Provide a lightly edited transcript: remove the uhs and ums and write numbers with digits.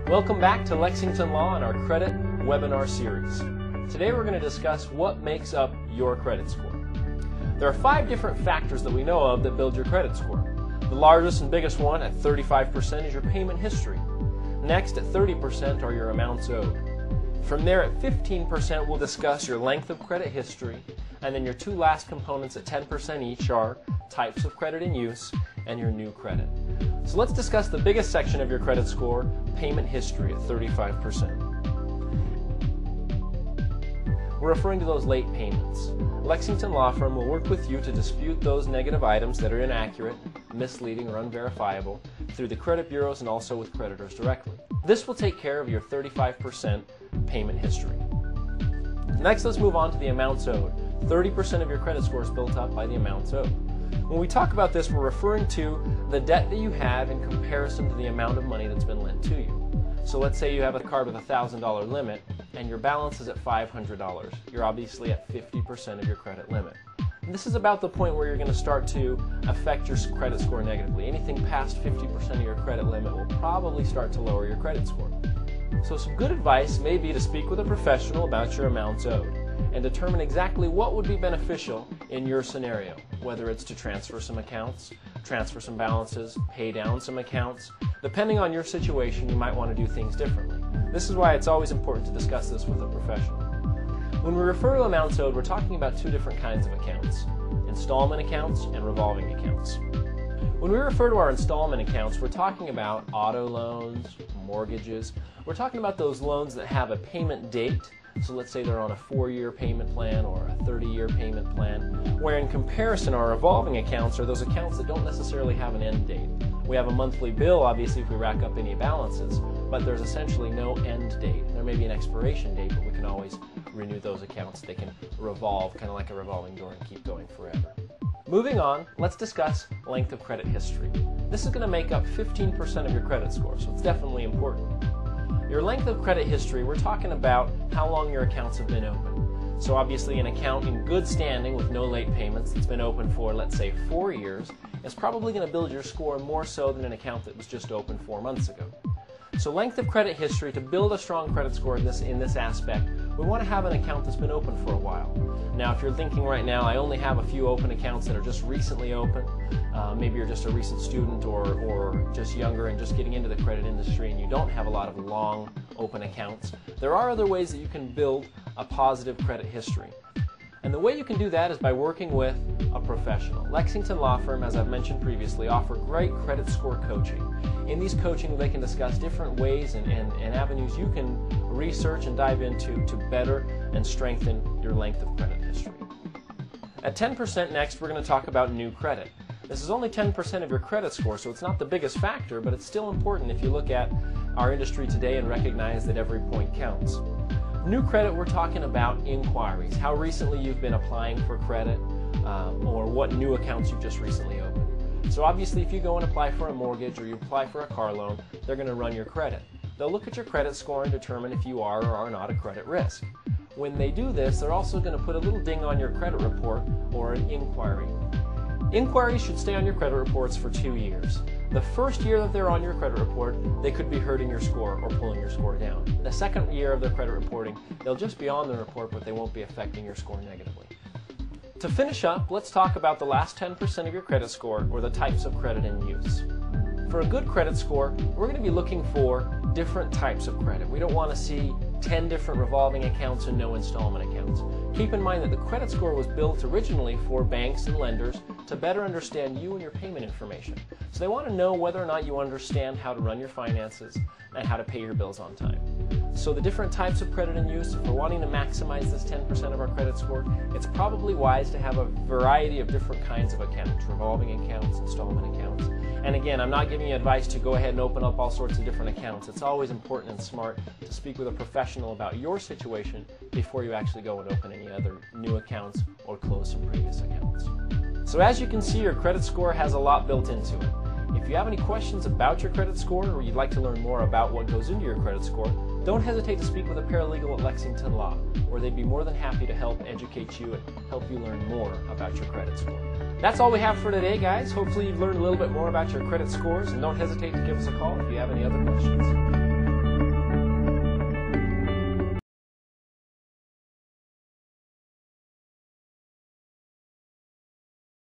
Welcome back to Lexington Law and our credit webinar series. Today we're going to discuss what makes up your credit score. There are 5 different factors that we know of that build your credit score. The largest and biggest one at 35% is your payment history. Next at 30% are your amounts owed. From there at 15% we'll discuss your length of credit history, and then your 2 last components at 10% each are types of credit in use and your new credit. So let's discuss the biggest section of your credit score, payment history at 35%. We're referring to those late payments. Lexington Law Firm will work with you to dispute those negative items that are inaccurate, misleading, or unverifiable through the credit bureaus and also with creditors directly. This will take care of your 35% payment history. Next, let's move on to the amounts owed. 30% of your credit score is built up by the amounts owed. When we talk about this, we're referring to the debt that you have in comparison to the amount of money that's been lent to you. So let's say you have a card with a $1,000 limit and your balance is at $500. You're obviously at 50% of your credit limit. And this is about the point where you're going to start to affect your credit score negatively. Anything past 50% of your credit limit will probably start to lower your credit score. So some good advice may be to speak with a professional about your amounts owed and determine exactly what would be beneficial in your scenario, whether it's to transfer some accounts, transfer some balances, pay down some accounts. Depending on your situation, you might want to do things differently. This is why it's always important to discuss this with a professional. When we refer to amounts owed, we're talking about 2 different kinds of accounts: installment accounts and revolving accounts. When we refer to our installment accounts, we're talking about auto loans, mortgages. We're talking about those loans that have a payment date. So let's say they're on a 4-year payment plan or a 30-year payment plan, where in comparison our revolving accounts are those accounts that don't necessarily have an end date. We have a monthly bill, obviously, if we rack up any balances, but there's essentially no end date. There may be an expiration date, but we can always renew those accounts. They can revolve, kind of like a revolving door, and keep going forever. Moving on, let's discuss length of credit history. This is going to make up 15% of your credit score, so it's definitely important. Your length of credit history, we're talking about how long your accounts have been open. So obviously an account in good standing with no late payments that's been open for, let's say, 4 years is probably going to build your score more so than an account that was just open 4 months ago. So length of credit history, to build a strong credit score in this aspect, we want to have an account that's been open for a while. Now, if you're thinking right now, I only have a few open accounts that are just recently open, maybe you're just a recent student or just younger and just getting into the credit industry and you don't have a lot of long open accounts, there are other ways that you can build a positive credit history. And the way you can do that is by working with a professional. Lexington Law Firm, as I've mentioned previously, offer great credit score coaching. In these coaching, they can discuss different ways and avenues you can research and dive into to better and strengthen your length of credit history. At 10% next, we're going to talk about new credit. This is only 10% of your credit score, so it's not the biggest factor, but it's still important if you look at our industry today and recognize that every point counts. New credit, we're talking about inquiries, how recently you've been applying for credit, or what new accounts you've just recently opened. So obviously if you go and apply for a mortgage or you apply for a car loan, they're going to run your credit. They'll look at your credit score and determine if you are or are not a credit risk. When they do this, they're also going to put a little ding on your credit report or an inquiry. Inquiries should stay on your credit reports for 2 years. The first year that they're on your credit report, they could be hurting your score or pulling your score down. The second year of their credit reporting, they'll just be on the report, but they won't be affecting your score negatively. To finish up, let's talk about the last 10% of your credit score, or the types of credit in use. For a good credit score, we're going to be looking for different types of credit. We don't want to see 10 different revolving accounts and no installment accounts. Keep in mind that the credit score was built originally for banks and lenders to better understand you and your payment information. So they want to know whether or not you understand how to run your finances and how to pay your bills on time. So the different types of credit in use, if we're wanting to maximize this 10% of our credit score, it's probably wise to have a variety of different kinds of accounts, revolving accounts, installment accounts. And again, I'm not giving you advice to go ahead and open up all sorts of different accounts. It's always important and smart to speak with a professional about your situation before you actually go and open any other new accounts or close some previous accounts. So as you can see, your credit score has a lot built into it. If you have any questions about your credit score or you'd like to learn more about what goes into your credit score, don't hesitate to speak with a paralegal at Lexington Law, where they'd be more than happy to help educate you and help you learn more about your credit score. That's all we have for today, guys. Hopefully you've learned a little bit more about your credit scores, and don't hesitate to give us a call if you have any other questions.